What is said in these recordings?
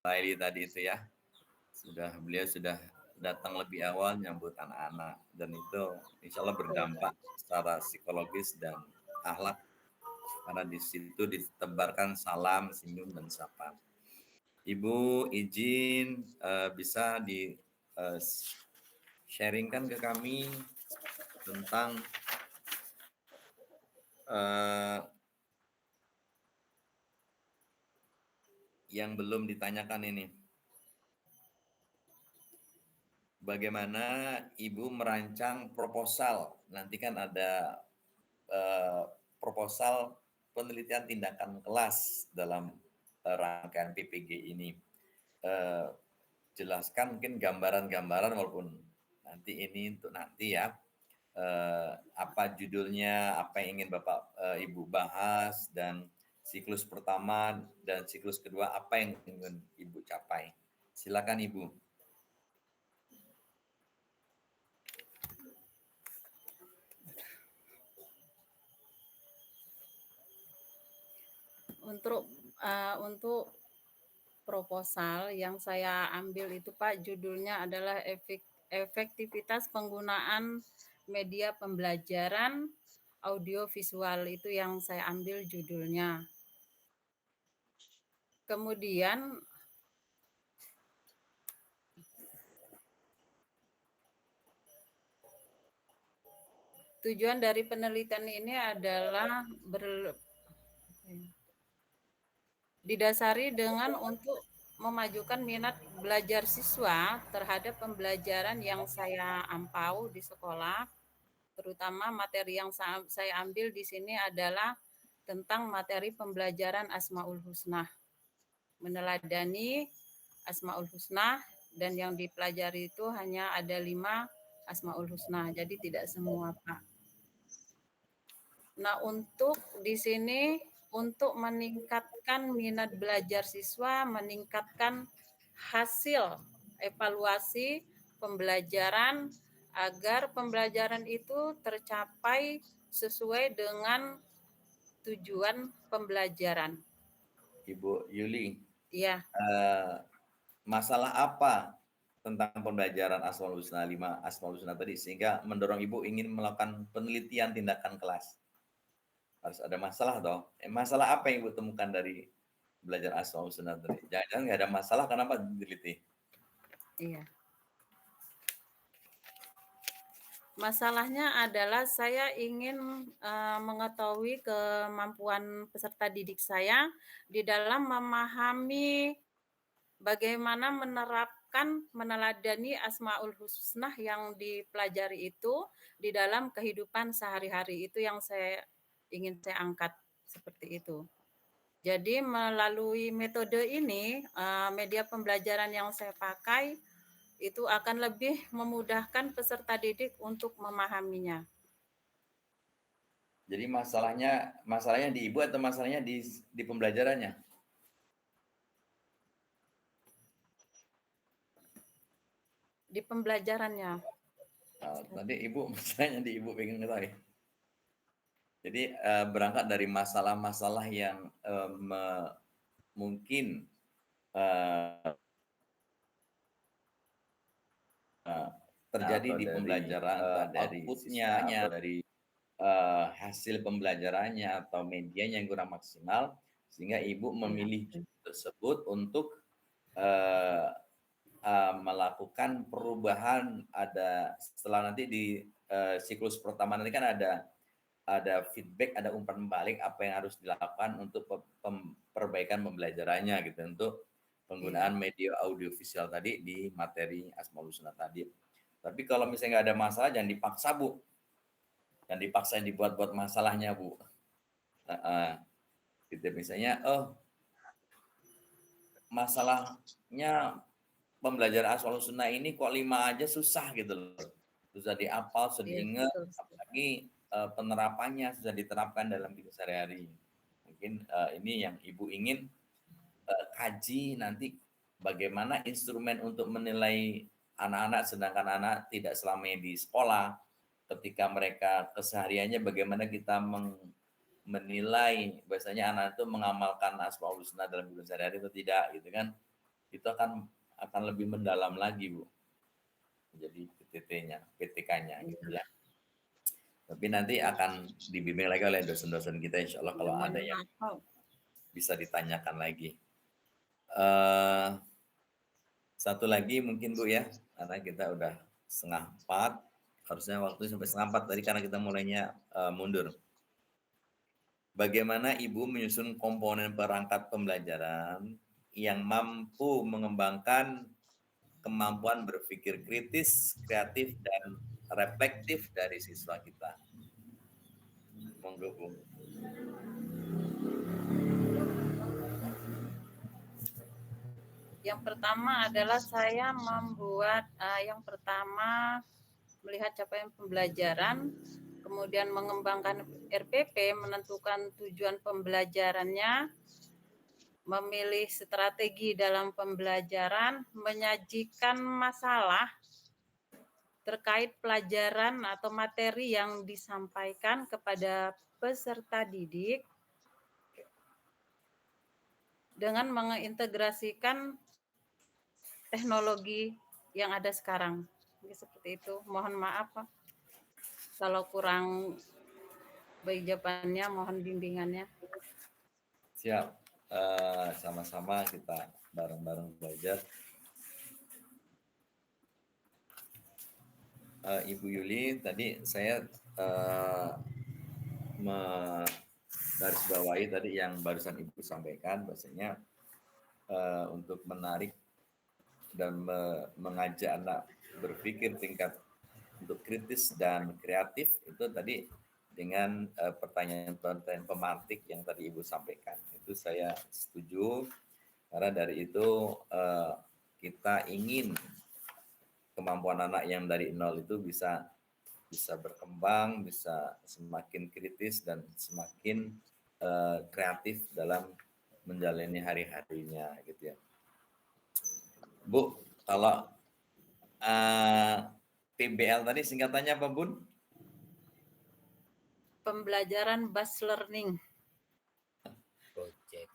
Laili tadi itu ya, beliau sudah datang lebih awal nyambut anak-anak dan itu insya Allah Betul, berdampak secara psikologis dan akhlak karena di situ ditebarkan salam, senyum dan sapa. Ibu izin bisa di eh, sharingkan ke kami tentang eh, yang belum ditanyakan ini. Bagaimana Ibu merancang proposal? Nanti kan ada eh, proposal penelitian tindakan kelas dalam rangkaian PPG ini. Eh, Jelaskan mungkin gambaran-gambaran walaupun nanti ini untuk nanti ya. Apa judulnya, apa yang ingin Bapak Ibu bahas dan siklus pertama dan siklus kedua apa yang ingin Ibu capai. Silakan Ibu. untuk proposal yang saya ambil itu Pak, judulnya adalah efektivitas penggunaan media pembelajaran audiovisual, itu yang saya ambil judulnya. Kemudian tujuan dari penelitian ini adalah didasari dengan untuk memajukan minat belajar siswa terhadap pembelajaran yang saya ampau di sekolah, terutama materi yang saya ambil di sini adalah tentang materi pembelajaran Asmaul Husna, meneladani Asmaul Husna, dan yang dipelajari itu hanya ada 5 Asmaul Husna, jadi tidak semua Pak. Nah, untuk di sini untuk meningkatkan minat belajar siswa, meningkatkan hasil evaluasi pembelajaran agar pembelajaran itu tercapai sesuai dengan tujuan pembelajaran. Ibu Yuli, Ya, masalah apa tentang pembelajaran Asmaul Husna 5 Asmaul Husna tadi sehingga mendorong Ibu ingin melakukan penelitian tindakan kelas? Harus ada masalah dong. Masalah apa yang Ibu temukan dari belajar Asmaul Husna tadi? Jangan-jangan nggak ada masalah, kenapa diteliti? iya. Masalahnya adalah saya ingin mengetahui kemampuan peserta didik saya di dalam memahami bagaimana meneladani Asmaul Husna yang dipelajari itu di dalam kehidupan sehari-hari. Itu yang ingin saya angkat seperti itu. Jadi melalui metode ini, media pembelajaran yang saya pakai itu akan lebih memudahkan peserta didik untuk memahaminya. Jadi masalahnya di Ibu atau masalahnya di pembelajarannya? Di pembelajarannya. Tadi Ibu masalahnya di Ibu pengen ketahui. Jadi berangkat dari masalah-masalah yang mungkin terjadi di pembelajaran, dari outputnya atau dari hasil pembelajarannya atau medianya yang kurang maksimal, sehingga Ibu memilih tersebut untuk melakukan perubahan. Ada setelah nanti di siklus pertama nanti kan ada feedback, ada umpan balik apa yang harus dilakukan untuk perbaikan pembelajarannya gitu untuk penggunaan media audiovisual tadi di materi Asmaul Husna tadi. Tapi kalau misalnya nggak ada masalah jangan dipaksa Bu, jangan dipaksa dibuat-buat masalahnya Bu. Gitu misalnya, masalahnya pembelajaran Asmaul Husna ini kok 5 aja susah gitu loh. Susah dihafal, susah diingat, apalagi penerapannya susah diterapkan dalam hidup sehari-hari. Mungkin ini yang Ibu ingin kaji nanti bagaimana instrumen untuk menilai anak-anak, sedangkan anak tidak selamanya di sekolah, ketika mereka kesehariannya bagaimana kita menilai bahwasanya anak itu mengamalkan Asmaul Husna dalam hidup sehari-hari atau tidak gitu kan. itu akan lebih mendalam lagi, Bu. Jadi PTK-nya gitu ya. Tapi nanti akan dibimbing lagi oleh dosen-dosen kita, insya Allah kalau ada yang bisa ditanyakan lagi. Satu lagi mungkin Bu ya, karena kita udah 3:30, harusnya waktunya sampai 3:30 tadi karena kita mulainya mundur. Bagaimana Ibu menyusun komponen perangkat pembelajaran yang mampu mengembangkan kemampuan berpikir kritis, kreatif, dan reflektif dari siswa kita? Monggo, Bu. Yang pertama adalah saya membuat yang pertama melihat capaian pembelajaran, kemudian mengembangkan RPP, menentukan tujuan pembelajarannya, memilih strategi dalam pembelajaran, menyajikan masalah terkait pelajaran atau materi yang disampaikan kepada peserta didik dengan mengintegrasikan teknologi yang ada sekarang. Seperti itu. Mohon maaf Pak, kalau kurang baik jawabannya, mohon bimbingannya. Siap. Sama-sama kita bareng-bareng belajar. Ibu Yuli, tadi saya menggarisbawahi tadi yang barusan Ibu sampaikan, bahwasanya untuk menarik dan mengajak anak berpikir tingkat untuk kritis dan kreatif itu tadi dengan pertanyaan-pertanyaan pemantik yang tadi Ibu sampaikan. Itu saya setuju, karena dari itu kita ingin kemampuan anak yang dari nol itu bisa berkembang, bisa semakin kritis dan semakin kreatif dalam menjalani hari-harinya gitu ya. Bu, kalau PBL tadi singkatannya apa, Bun? Pembelajaran based learning. Project.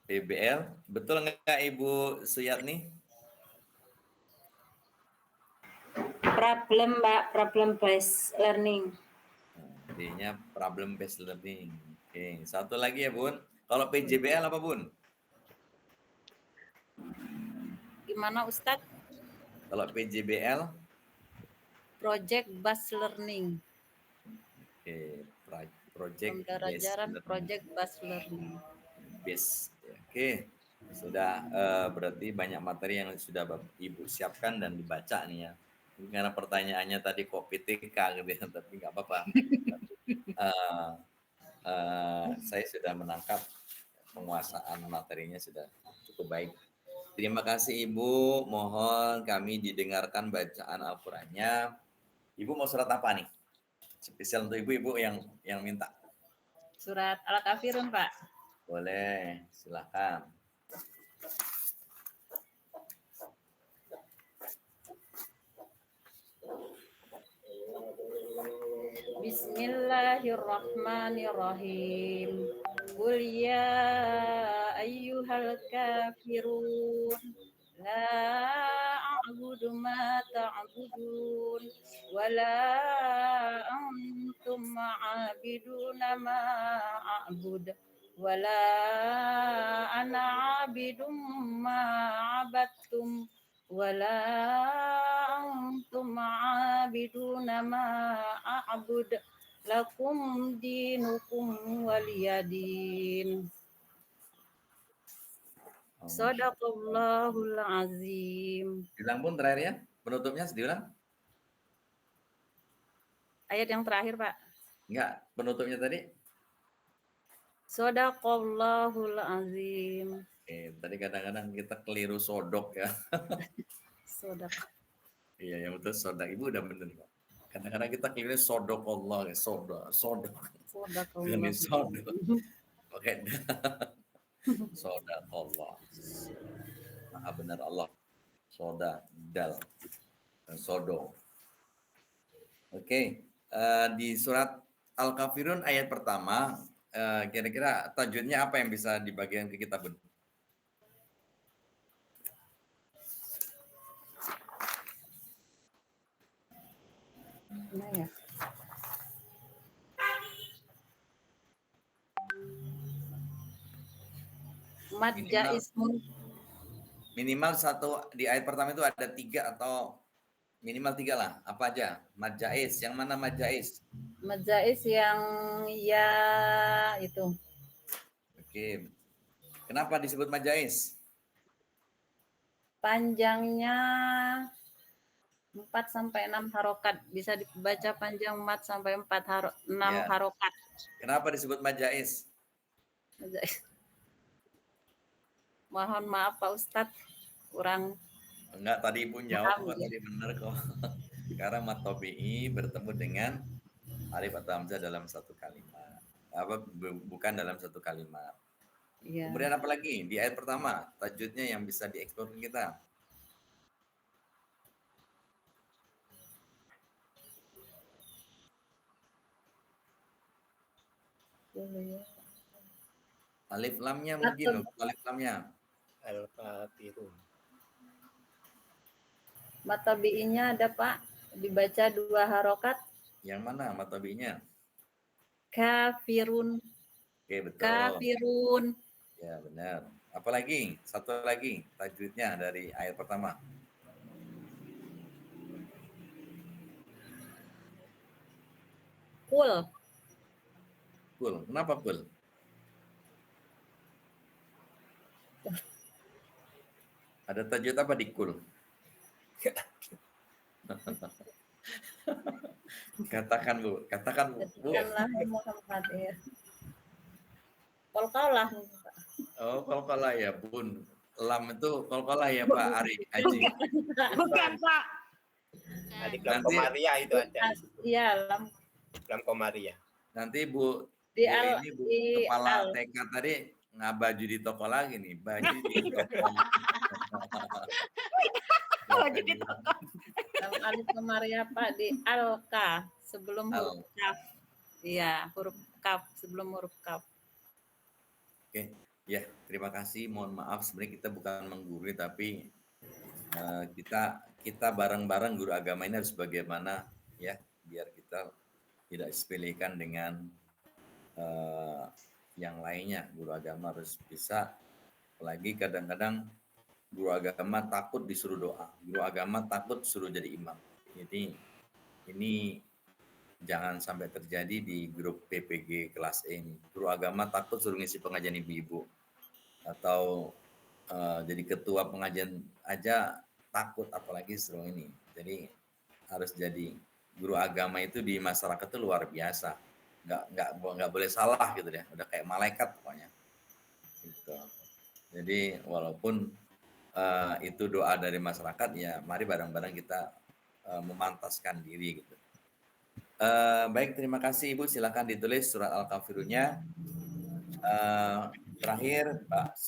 PBL, betul nggak Ibu Suyatni? Problem, Mbak, problem based learning. D-nya problem based learning. Oke, satu lagi ya, Bun. Kalau PJBL apa, Bun? Gimana Ustadz? Kalau PJBL? Project based learning. Oke, project Pembelajaran project based learning. Base. Oke, sudah berarti banyak materi yang sudah Ibu siapkan dan dibaca nih ya. Karena pertanyaannya tadi kok PTK gitu ya, tapi nggak apa-apa. Saya sudah menangkap penguasaan materinya sudah cukup baik. Terima kasih Ibu, mohon kami didengarkan bacaan Al-Qur'annya. Ibu mau surat apa nih? Spesial untuk Ibu yang minta. Surat Al-Kafirun, Pak. Boleh, silakan. Bismillahirrahmanirrahim. Qul ya ayyuhal kafirun la a'budu ma ta'budun wa la antum ma'abiduna ma a'bud wa la ana 'abidum ma 'abadtum wala antum ma'abiduna ma a'bud lakum dinukum waliyadin. Shadaqallahul azim. Diulang Bun terakhir ya, penutupnya diulang. Ayat yang terakhir, Pak. Enggak, penutupnya tadi. Shadaqallahul azim. Tadi kadang-kadang kita keliru sodok ya. Sodaq. Iya, yang betul sodok. Ibu udah bener kok. Kadang-kadang kita keliru sodok Allah ya, sodok. Shadaqallah. Sodok. Oke. Sodok Allah. Maha benar Allah. Soda, dal, sodo. Oke. Di surat Al-Kafirun ayat pertama, kira-kira tajwidnya apa yang bisa dibagikan ke kita, Bun? Mana ya? Mad Minimal jaiz mun minimal satu di ayat pertama itu ada 3 atau minimal 3 lah. Apa aja? Mad jaiz. Yang mana mad jaiz? mad jaiz yang ya itu. Oke. Kenapa disebut mad jaiz? Panjangnya 4 sampai 6 harokat. Bisa dibaca panjang 4 sampai 6 Ya. harokat. Kenapa disebut mad jaiz? Mad jaiz. Mohon maaf Pak Ustadz, kurang Enggak, tadi Ibu jawab kok, paham ya. tadi benar kok. Karena mad tabi'i bertemu dengan alif atau hamzah dalam satu kalimat. Bukan dalam satu kalimat. Iya. Kemudian apa lagi? Di ayat pertama, tajwidnya yang bisa dieksplor kita. Alif lamnya mungkin, alif lamnya. Al-Kafirun. Mad tabi'inya ada Pak, dibaca 2 harokat. Yang mana mad tabi'inya? Kafirun. Oke, betul. Kafirun. Ya, benar. Apalagi? Satu lagi tajwidnya dari ayat pertama. Kul. Kul. Kenapa kul? Ada tajwid apa di kul? Katakan Bu, katakan Bu. Katakanlah Muhammad ya. Qalqalah. Oh, qalqalah ya, Bun. Lam itu qalqalah ya, Pak Ari Haji. Bukan, Pak. Alif lam Nanti- komaria itu ada. Iya, lam Lam komaria. Nanti Bu, di Bu al ini Bu di kepala al. TK tadi baju di toko lagi nih, baju di toko. Baju di toko. Lam alif kemaria Pak di al-ka sebelum huruf kaf. Iya, huruf kaf sebelum huruf kaf. Oke, ya terima kasih. Mohon maaf sebenarnya kita bukan menggurui tapi kita bareng-bareng guru agama ini harus bagaimana ya biar kita tidak sepelekan dengan yang lainnya. Guru agama harus bisa, apalagi kadang-kadang guru agama takut disuruh doa, guru agama takut suruh jadi imam. Jadi ini jangan sampai terjadi di grup PPG kelas E ini. Guru agama takut suruh ngisi pengajian ibu-ibu atau jadi ketua pengajian aja takut, apalagi suruh ini. Jadi harus jadi guru agama itu di masyarakat itu luar biasa. Nggak boleh salah gitu deh. Udah kayak malaikat pokoknya. Gitu. Jadi walaupun itu doa dari masyarakat, ya mari bareng-bareng kita memantaskan diri gitu. Baik, terima kasih Ibu. Silakan ditulis surat Al-Kafirunnya. Terakhir Pak